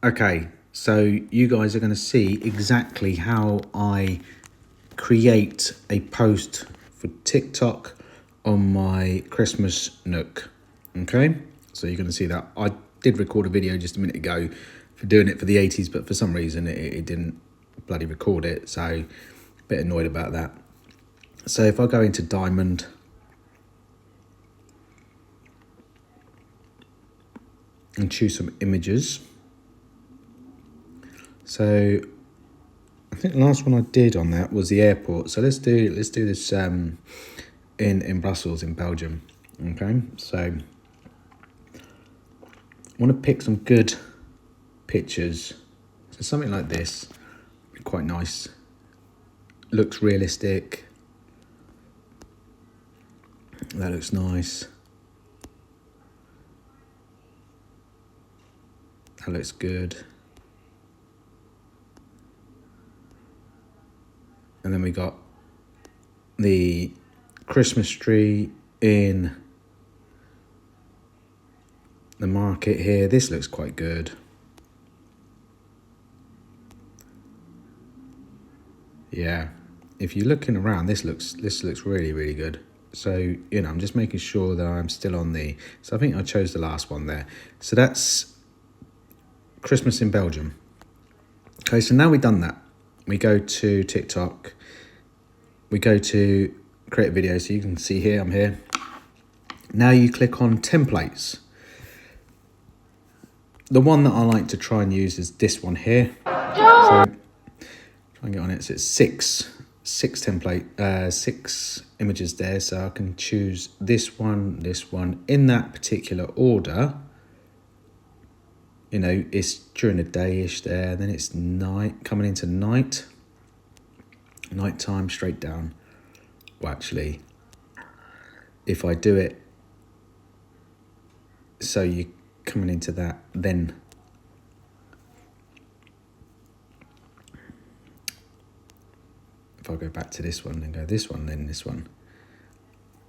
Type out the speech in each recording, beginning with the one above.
Okay, so you guys are going to see exactly how I create a post for TikTok on my Christmas Nook. Okay, so you're going to see that. I did record a video just a minute ago for doing it for the 80s, but for some reason it didn't bloody record it, so a bit annoyed about that. So if I go into Diamond, and choose some images. So I think the last one I did on that was the airport. So let's do this in Brussels, in Belgium. Okay, so I want to pick some good pictures. So something like this, quite nice. Looks realistic. That looks nice. That looks good. And then we got the Christmas tree in the market here. This looks quite good. Yeah, if you're looking around, this looks really, really good. So, you know, I'm just making sure that I'm still on the... So I think I chose the last one there. So that's Christmas in Belgium. Okay, so now we've done that. We go to TikTok. We go to create a video. So you can see here, I'm here. Now you click on templates. The one that I like to try and use is this one here. So try and get on it. So it's six images there. So I can choose this one in that particular order. You know, it's during the day-ish there, then it's night, coming into night time straight down. Well, actually, if I do it so you're coming into that, then if I go back to this one and go this one, then this one,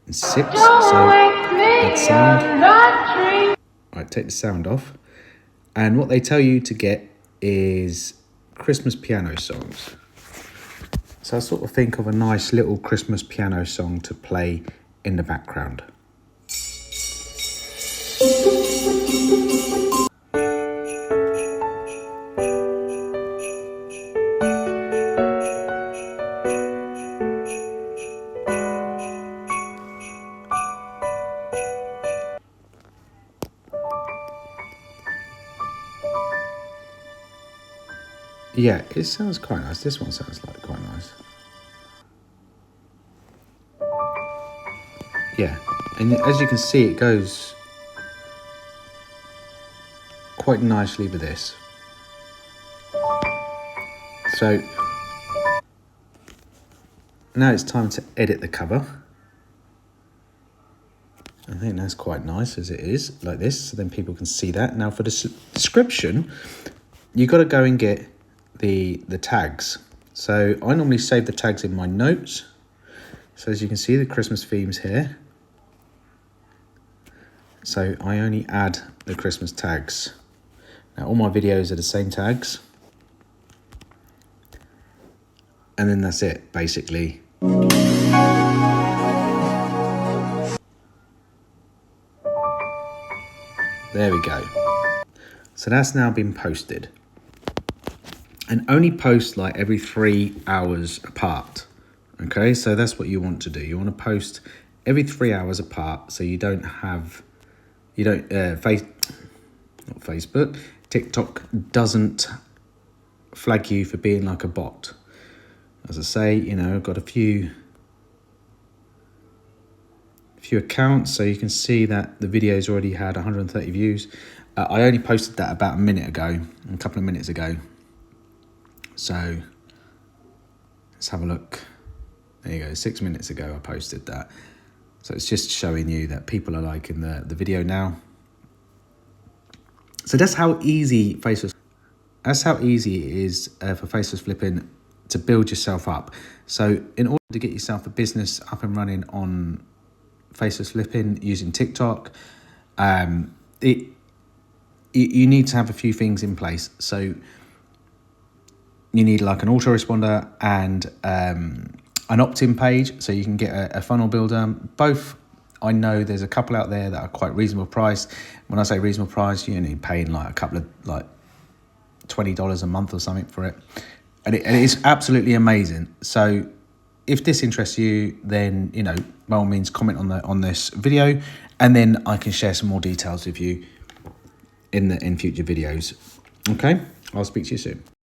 and 6, so add sound. Right, take the sound off. And what they tell you to get is Christmas piano songs. So I sort of think of a nice little Christmas piano song to play in the background. Yeah, it sounds quite nice. This one sounds like quite nice. Yeah, and as you can see, it goes quite nicely with this. So now it's time to edit the cover. I think that's quite nice as it is, like this, so then people can see that. Now for the description, you got to go and get the tags. So I normally save the tags in my notes. So as you can see, the Christmas themes here. So I only add the Christmas tags. Now all my videos are the same tags. And then that's it, basically. There we go. So that's now been posted. And only post like every 3 hours apart. Okay, so that's what you want to do. You want to post every 3 hours apart, so you don't have, Facebook, TikTok doesn't flag you for being like a bot. As I say, you know, I've got a few accounts, so you can see that the video's already had 130 views. I only posted that about a couple of minutes ago. So let's have a look. There you go, 6 minutes ago I posted that. So it's just showing you that people are liking the video now. So that's how easy it is for Faceless Flipping to build yourself up. So in order to get yourself a business up and running on Faceless Flipping using TikTok, you need to have a few things in place. So you need like an autoresponder and an opt-in page, so you can get a funnel builder. Both, I know there's a couple out there that are quite reasonable price. When I say reasonable price, you're only paying like a couple of like $20 a month or something for it, and it is absolutely amazing. So if this interests you, then by all means comment on this video, and then I can share some more details with you in future videos. Okay, I'll speak to you soon.